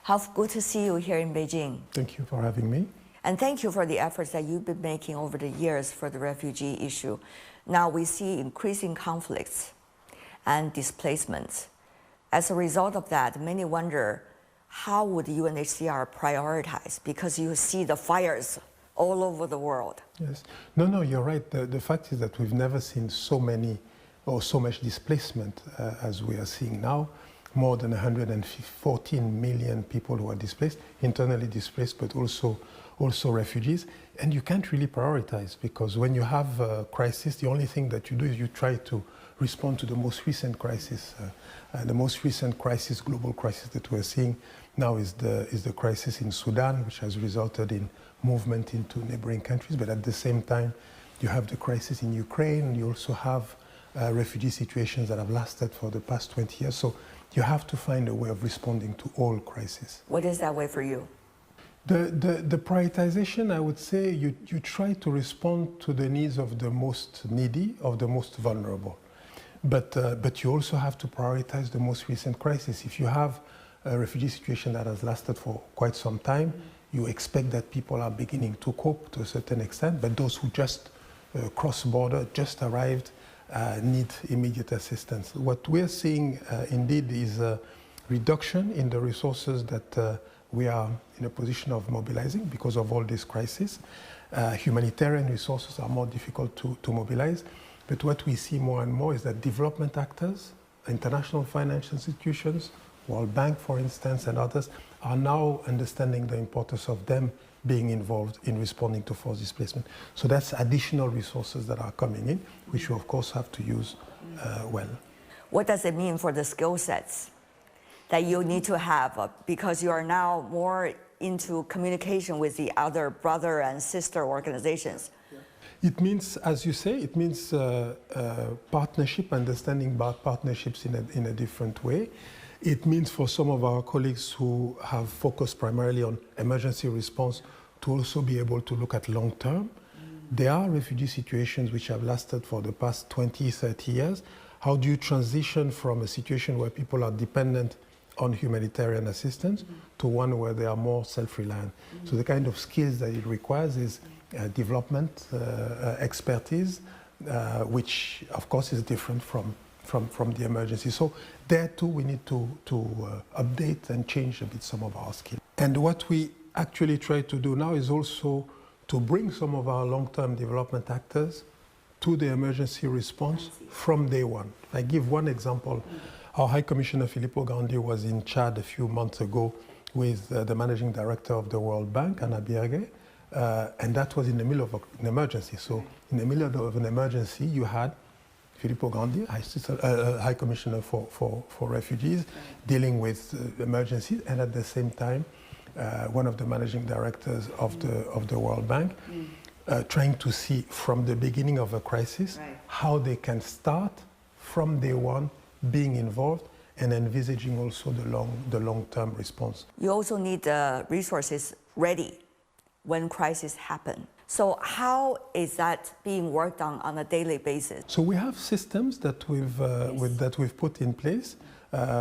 Raouf, good to see you here in Beijing. Thank you for having me. And thank you for the efforts that you've been making over the years for the refugee issue. Now we see increasing conflicts and displacements. As a result of that, many wonder, how would UNHCR prioritize? Because you see the fires all over the world. Yes. No, you're right. The fact is that we've never seen so many or so much displacement as we are seeing now. More than 114 million people who are displaced, internally displaced, but also refugees. And you can't really prioritize, because when you have a crisis, the only thing that you do is you try to respond to the most recent crisis. The most recent crisis, global crisis that we're seeing now is the crisis in Sudan, which has resulted in movement into neighboring countries. But at the same time, you have the crisis in Ukraine. You also have refugee situations that have lasted for the past 20 years. So you have to find a way of responding to all crises. What is that way for you? The prioritization, I would say, you try to respond to the needs of the most needy, of the most vulnerable. But you also have to prioritize the most recent crisis. If you have a refugee situation that has lasted for quite some time, you expect that people are beginning to cope to a certain extent, but those who just cross border, just arrived, need immediate assistance. What we're seeing indeed is a reduction in the resources that we are in a position of mobilizing because of all this crisis. Humanitarian resources are more difficult to mobilize, but what we see more and more is that development actors, international financial institutions, World Bank, for instance, and others, are now understanding the importance of them being involved in responding to forced displacement. So that's additional resources that are coming in, which you of course have to use well. What does it mean for the skill sets that you need to have, because you are now more into communication with the other brother and sister organizations? It means, as you say, it means partnership, understanding about partnerships in a different way. It means for some of our colleagues who have focused primarily on emergency response to also be able to look at long term. There are refugee situations which have lasted for the past 20, 30 years. How do you transition from a situation where people are dependent on humanitarian assistance to one where they are more self-reliant? So the kind of skills that it requires is development, expertise, which of course is different from the emergency. So there too we need to update and change a bit some of our skills. And what we actually try to do now is also to bring some of our long-term development actors to the emergency response from day one. I give one example. Our High Commissioner Filippo Grandi was in Chad a few months ago with the Managing Director of the World Bank, Anna Bierge, and that was in the middle of an emergency. So in the middle of an emergency, you had Filippo Grandi, High Commissioner for Refugees, dealing with emergencies, and at the same time, one of the managing directors of the World Bank, trying to see from the beginning of a crisis how they can start from day one being involved and envisaging also the long-term response. You also need the resources ready when crises happen. So how is that being worked on a daily basis? So we have systems that we've put in place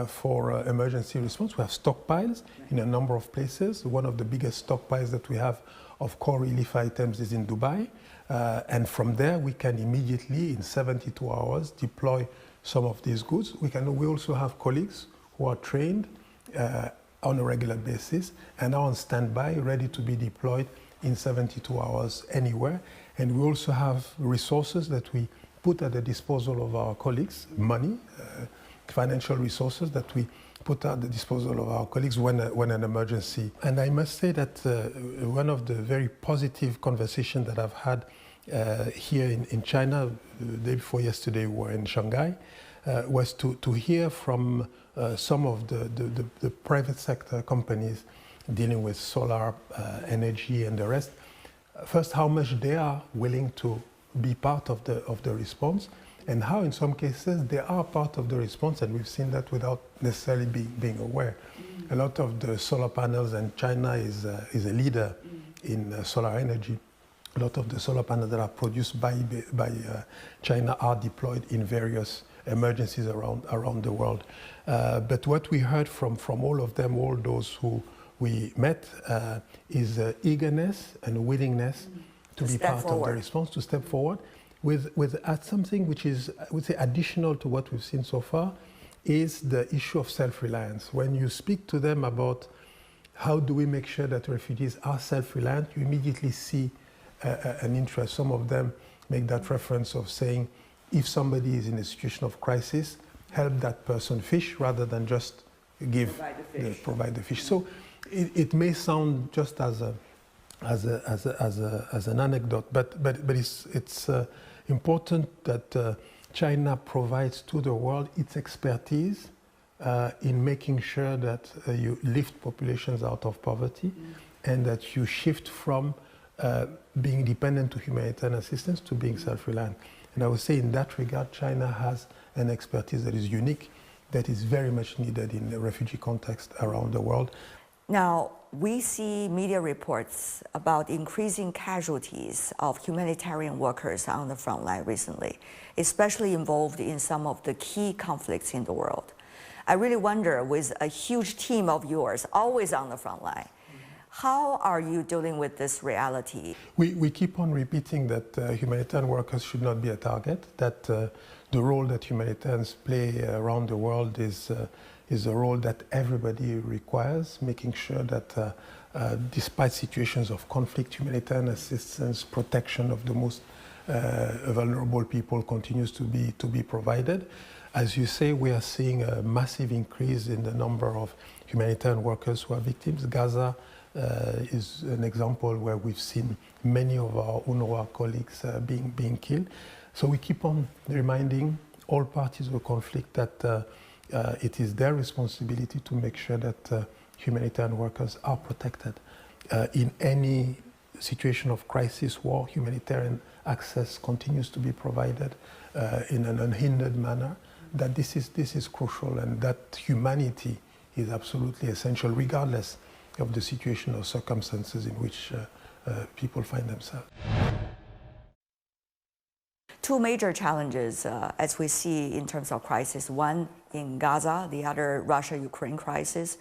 for emergency response. We have stockpiles in a number of places. One of the biggest stockpiles that we have of core relief items is in Dubai. And from there, we can immediately, in 72 hours, deploy some of these goods. We also have colleagues who are trained on a regular basis and are on standby, ready to be deployed in 72 hours anywhere. And we also have resources that we put at the disposal of our colleagues, money, financial resources that we put at the disposal of our colleagues when an emergency. And I must say that one of the very positive conversations that I've had here in China, the day before yesterday we were in Shanghai, was to hear from some of the private sector companies dealing with solar energy and the rest. First, how much they are willing to be part of the response, and how in some cases they are part of the response, and we've seen that without necessarily being aware. A lot of the solar panels, and China is a leader in solar energy. A lot of the solar panels that are produced by China are deployed in various emergencies around the world. But what we heard from all of them, all those who we met is eagerness and willingness to be part of the response, to step forward with something which is, I would say, additional to what we've seen so far, is the issue of self-reliance. When you speak to them about how do we make sure that refugees are self-reliant, you immediately see an interest. Some of them make that reference of saying, if somebody is in a situation of crisis, help that person fish rather than just provide the fish. So it may sound just as an anecdote, but it's important that China provides to the world its expertise in making sure that you lift populations out of poverty and that you shift from being dependent to humanitarian assistance to being self-reliant. And I would say in that regard, China has an expertise that is unique, that is very much needed in the refugee context around the world. Now, we see media reports about increasing casualties of humanitarian workers on the front line recently, especially involved in some of the key conflicts in the world. I really wonder, with a huge team of yours always on the front line, how are you dealing with this reality? We keep on repeating that humanitarian workers should not be a target, that the role that humanitarians play around the world is a role that everybody requires, making sure that despite situations of conflict, humanitarian assistance, protection of the most vulnerable people continues to be provided. As you say, we are seeing a massive increase in the number of humanitarian workers who are victims. Gaza is an example where we've seen many of our UNRWA colleagues being killed. So we keep on reminding all parties of the conflict that it is their responsibility to make sure that humanitarian workers are protected. In any situation of crisis, war, humanitarian access continues to be provided in an unhindered manner, that this is crucial, and that humanity is absolutely essential regardless of the situation or circumstances in which people find themselves. Two major challenges as we see in terms of crisis, one in Gaza, the other Russia-Ukraine crisis.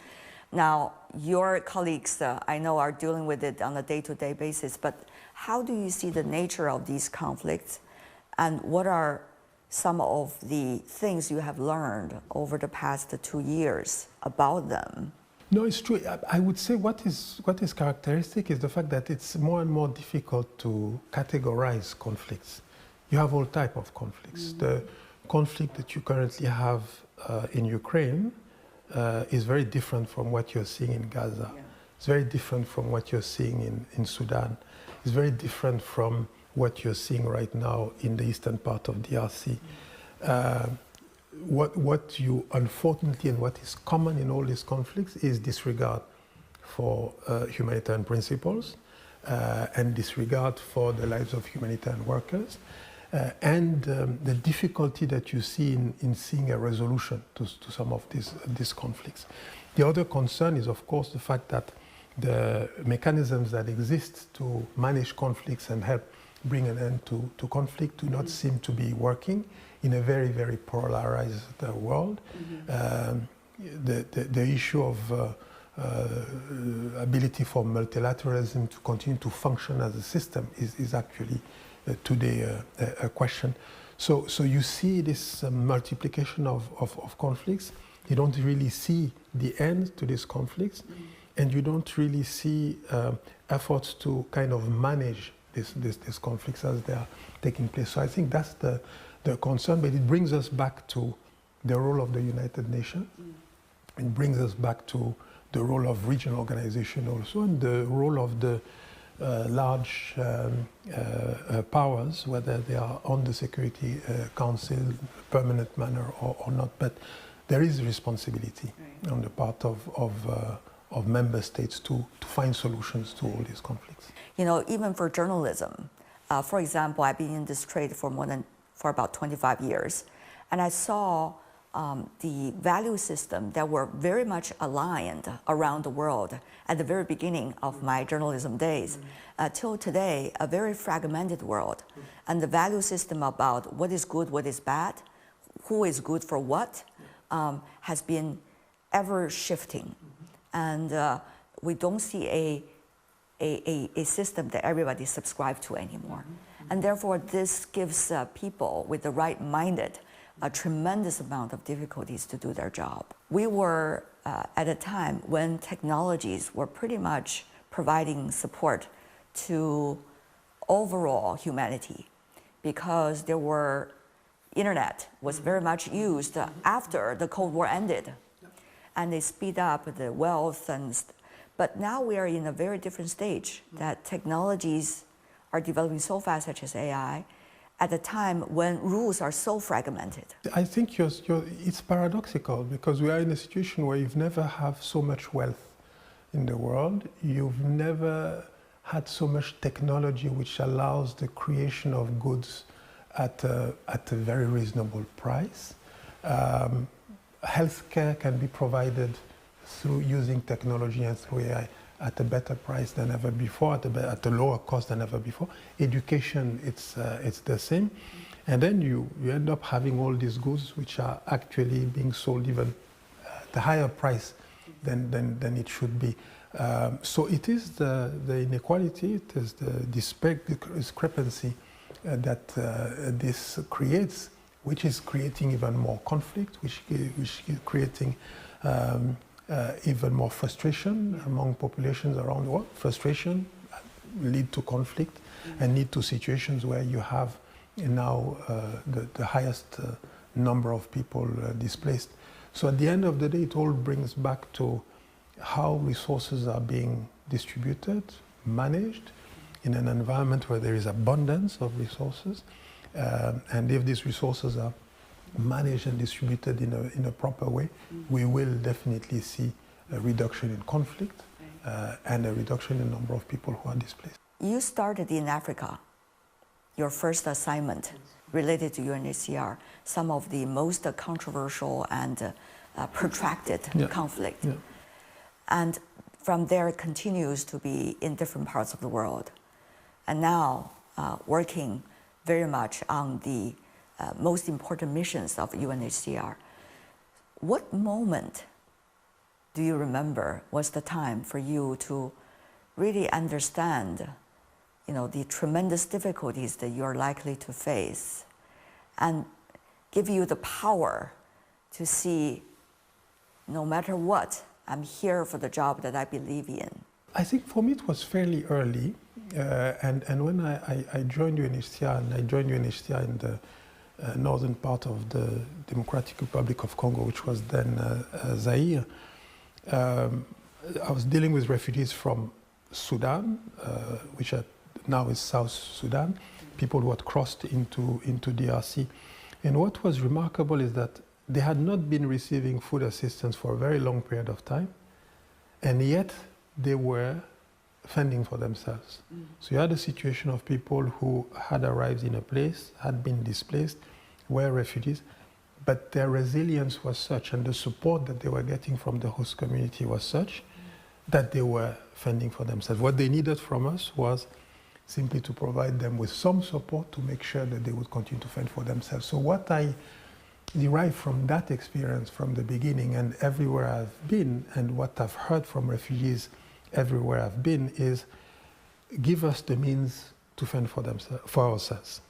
Now, your colleagues, I know, are dealing with it on a day-to-day basis, but how do you see the nature of these conflicts, and what are some of the things you have learned over the past 2 years about them? No, it's true. I would say what is characteristic is the fact that it's more and more difficult to categorize conflicts. You have all types of conflicts. The conflict that you currently have in Ukraine is very different from what you're seeing in Gaza. Yeah. It's very different from what you're seeing in Sudan. It's very different from what you're seeing right now in the eastern part of DRC. What you, unfortunately, and what is common in all these conflicts is disregard for humanitarian principles and disregard for the lives of humanitarian workers. And the difficulty that you see in seeing a resolution to some of these conflicts. The other concern is, of course, the fact that the mechanisms that exist to manage conflicts and help bring an end to conflict do not seem to be working in a very, very polarized world. The issue of ability for multilateralism to continue to function as a system is actually today a question. So you see this multiplication of conflicts. You don't really see the end to these conflicts, and you don't really see efforts to kind of manage these conflicts as they are taking place. So I think that's the concern, but it brings us back to the role of the United Nations. It brings us back to the role of regional organization also, and the role of the large powers, whether they are on the Security Council, permanent manner or not. But there is responsibility on the part of member states to find solutions to all these conflicts. You know, even for journalism, for example, I've been in this trade for about 25 years, and I saw the value system that were very much aligned around the world at the very beginning of my journalism days, till today, a very fragmented world. And the value system about what is good, what is bad, who is good for what, has been ever shifting. And we don't see a system that everybody subscribes to anymore. And therefore, this gives people with the right-minded a tremendous amount of difficulties to do their job. We were at a time when technologies were pretty much providing support to overall humanity, because internet was very much used after the Cold War ended, and they speed up the wealth but now we are in a very different stage, that technologies are developing so fast, such as AI, at a time when rules are so fragmented. I think it's paradoxical, because we are in a situation where you've never had so much wealth in the world. You've never had so much technology which allows the creation of goods at a very reasonable price. Healthcare can be provided through using technology and through AI at a better price than ever before, at a lower cost than ever before. Education, it's the same. And then you end up having all these goods which are actually being sold even at a higher price than it should be. So it is the inequality, it is the discrepancy that this creates, which is creating even more conflict, which is creating even more frustration among populations around the world. Frustration lead to conflict and lead to situations where you have now the highest number of people displaced. So at the end of the day, it all brings back to how resources are being distributed, managed in an environment where there is abundance of resources. And if these resources are managed and distributed in a proper way, we will definitely see a reduction in conflict and a reduction in the number of people who are displaced. You started in Africa, your first assignment related to UNHCR, some of the most controversial and protracted conflict. Yeah. And from there it continues to be in different parts of the world. And now working very much on the most important missions of UNHCR. What moment do you remember was the time for you to really understand, the tremendous difficulties that you're likely to face, and give you the power to see, no matter what, I'm here for the job that I believe in? I think for me it was fairly early, and when I joined UNHCR, and I joined UNHCR in the northern part of the Democratic Republic of Congo, which was then Zaire. I was dealing with refugees from Sudan, which now is South Sudan, people who had crossed into DRC. And what was remarkable is that they had not been receiving food assistance for a very long period of time, and yet they were fending for themselves. So you had a situation of people who had arrived in a place, had been displaced, were refugees, but their resilience was such, and the support that they were getting from the host community was such, that they were fending for themselves. What they needed from us was simply to provide them with some support to make sure that they would continue to fend for themselves. So what I derived from that experience from the beginning, and everywhere I've been, and what I've heard from refugees everywhere I've been, is give us the means to fend for ourselves.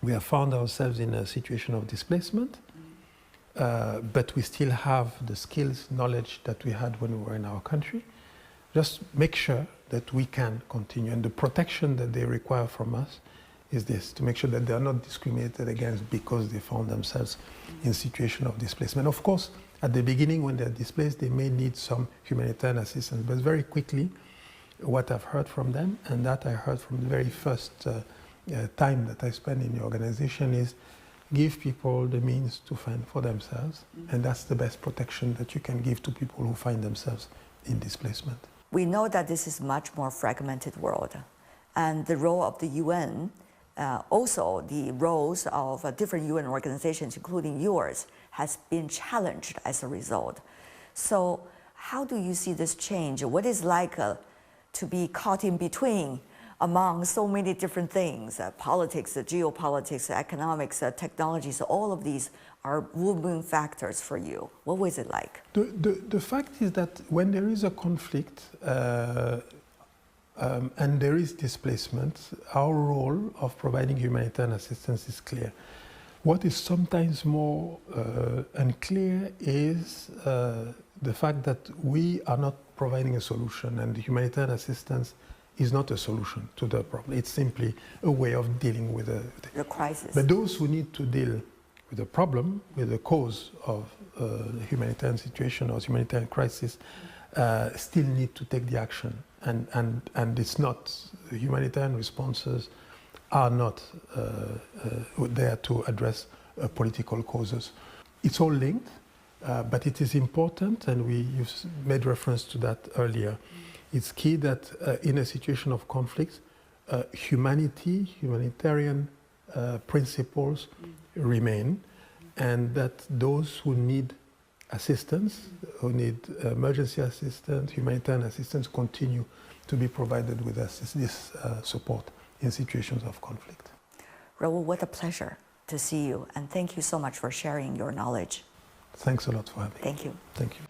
We have found ourselves in a situation of displacement, but we still have the skills, knowledge that we had when we were in our country. Just make sure that we can continue. And the protection that they require from us is this, to make sure that they are not discriminated against because they found themselves in a situation of displacement. Of course, at the beginning, when they're displaced, they may need some humanitarian assistance, but very quickly, what I've heard from them, and that I heard from the very first time that I spent in the organization, is give people the means to fend for themselves, and that's the best protection that you can give to people who find themselves in displacement. We know that this is a much more fragmented world, and the role of the UN, also the roles of different UN organizations, including yours, has been challenged as a result. So how do you see this change? What is like to be caught in between among so many different things, politics, geopolitics, economics, technologies, all of these are moving factors for you. What was it like? The fact is that when there is a conflict and there is displacement, our role of providing humanitarian assistance is clear. What is sometimes more unclear is the fact that we are not providing a solution, and humanitarian assistance is not a solution to the problem. It's simply a way of dealing with the crisis. But those who need to deal with the problem, with the cause of the humanitarian situation or humanitarian crisis, still need to take the action. And it's not, humanitarian responses are not there to address political causes. It's all linked, but it is important, and you've made reference to that earlier. It's key that in a situation of conflict, humanitarian principles remain, and that those who need assistance, who need emergency assistance, humanitarian assistance, continue to be provided with this support in situations of conflict. Raouf, what a pleasure to see you, and thank you so much for sharing your knowledge. Thanks a lot for having me. Thank you. Thank you.